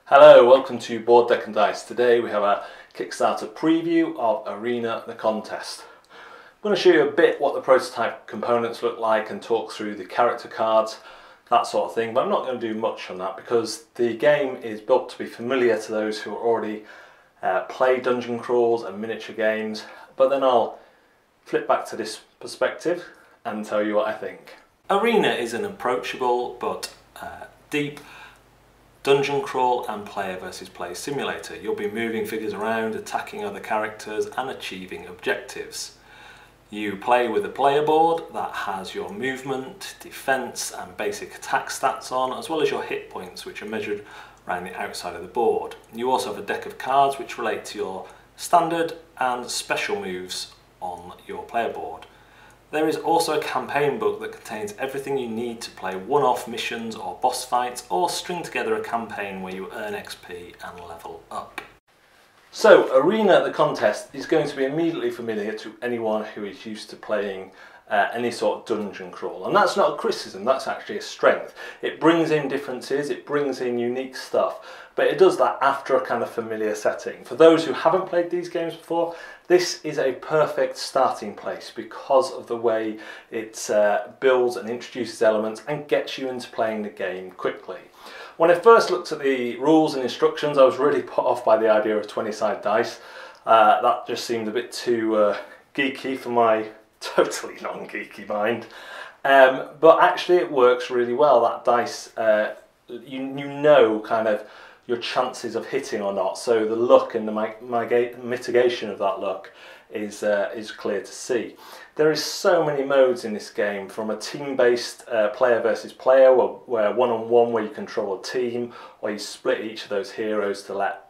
Hello, welcome to Board Deck and Dice. Today we have a Kickstarter preview of Arena the Contest. I'm going to show you a bit what the prototype components look like and talk through the character cards, that sort of thing, but I'm not going to do much on that because the game is built to be familiar to those who already play dungeon crawls and miniature games, but then I'll flip back to this perspective and tell you what I think. Arena is an approachable but deep dungeon crawl and player versus player simulator. You'll be moving figures around, attacking other characters and achieving objectives. You play with a player board that has your movement, defense and basic attack stats on, as well as your hit points, which are measured around the outside of the board. You also have a deck of cards which relate to your standard and special moves on your player board. There is also a campaign book that contains everything you need to play one-off missions or boss fights, or string together a campaign where you earn XP and level up. So, Arena the Contest is going to be immediately familiar to anyone who is used to playing any sort of dungeon crawl. And that's not a criticism, that's actually a strength. It brings in differences, it brings in unique stuff, but it does that after a kind of familiar setting. For those who haven't played these games before, this is a perfect starting place because of the way it builds and introduces elements and gets you into playing the game quickly. When I first looked at the rules and instructions, I was really put off by the idea of 20-sided dice. That just seemed a bit too geeky for my totally non-geeky mind. But actually it works really well. That dice, you know kind of your chances of hitting or not, so the luck and the mitigation of that luck is clear to see. There is so many modes in this game, from a team-based player versus player, where one-on-one where you control a team, or you split each of those heroes to let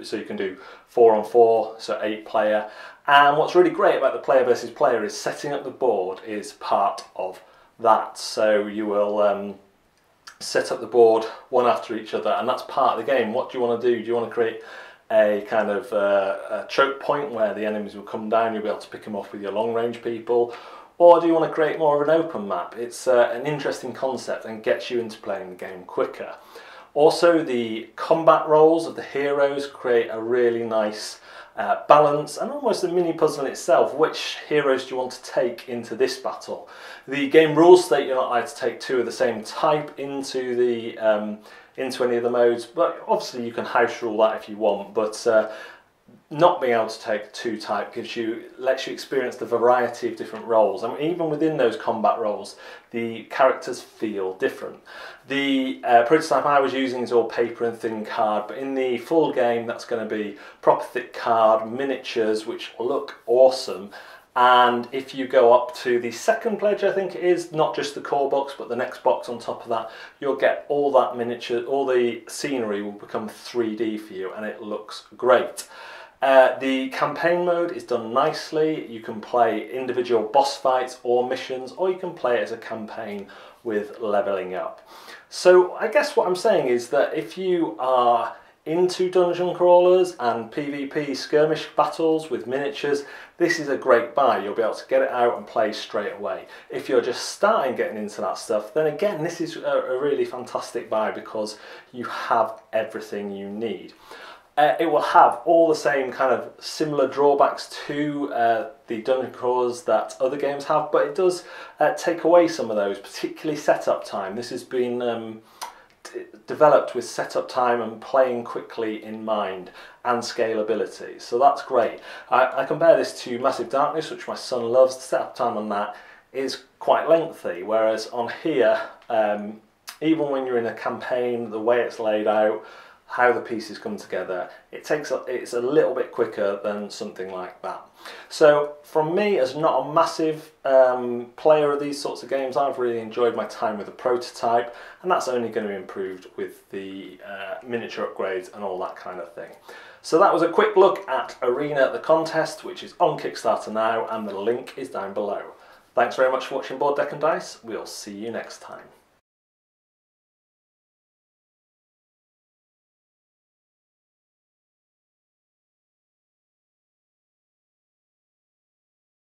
so you can do 4-on-4, so 8-player. And what's really great about the player versus player is setting up the board is part of that. So you will set up the board one after each other, and that's part of the game. What do you want to do? Do you want to create a kind of a choke point where the enemies will come down, you'll be able to pick them off with your long range people, or do you want to create more of an open map? It's an interesting concept and gets you into playing the game quicker. Also, the combat roles of the heroes create a really nice balance and almost a mini puzzle in itself. Which heroes do you want to take into this battle? The game rules state you're not allowed to take two of the same type into any of the modes, but obviously you can house rule that if you want, but not being able to take two type lets you experience the variety of different roles, and even within those combat roles the characters feel different. The prototype I was using is all paper and thin card, but in the full game that's going to be proper thick card, miniatures which look awesome. And if you go up to the second pledge, I think it is, not just the core box but the next box on top of that, you'll get all that miniature, all the scenery will become 3D for you and it looks great. The campaign mode is done nicely. You can play individual boss fights or missions, or you can play it as a campaign with leveling up. So I guess what I'm saying is that if you are into dungeon crawlers and PvP skirmish battles with miniatures, this is a great buy. You'll be able to get it out and play straight away. If you're just starting getting into that stuff, then again this is a really fantastic buy because you have everything you need. It will have all the same kind of similar drawbacks to the dungeon crawlers that other games have, but it does take away some of those, particularly setup time. This has been developed with setup time and playing quickly in mind, and scalability, so that's great. I compare this to Massive Darkness, which my son loves. The setup time on that is quite lengthy, whereas on here, even when you're in a campaign, the way it's laid out, how the pieces come together, it's a little bit quicker than something like that. So from me, as not a massive player of these sorts of games, I've really enjoyed my time with the prototype, and that's only going to be improved with the miniature upgrades and all that kind of thing. So that was a quick look at Arena the Contest, which is on Kickstarter now, and the link is down below. Thanks very much for watching Board Deck and Dice. We'll see you next time.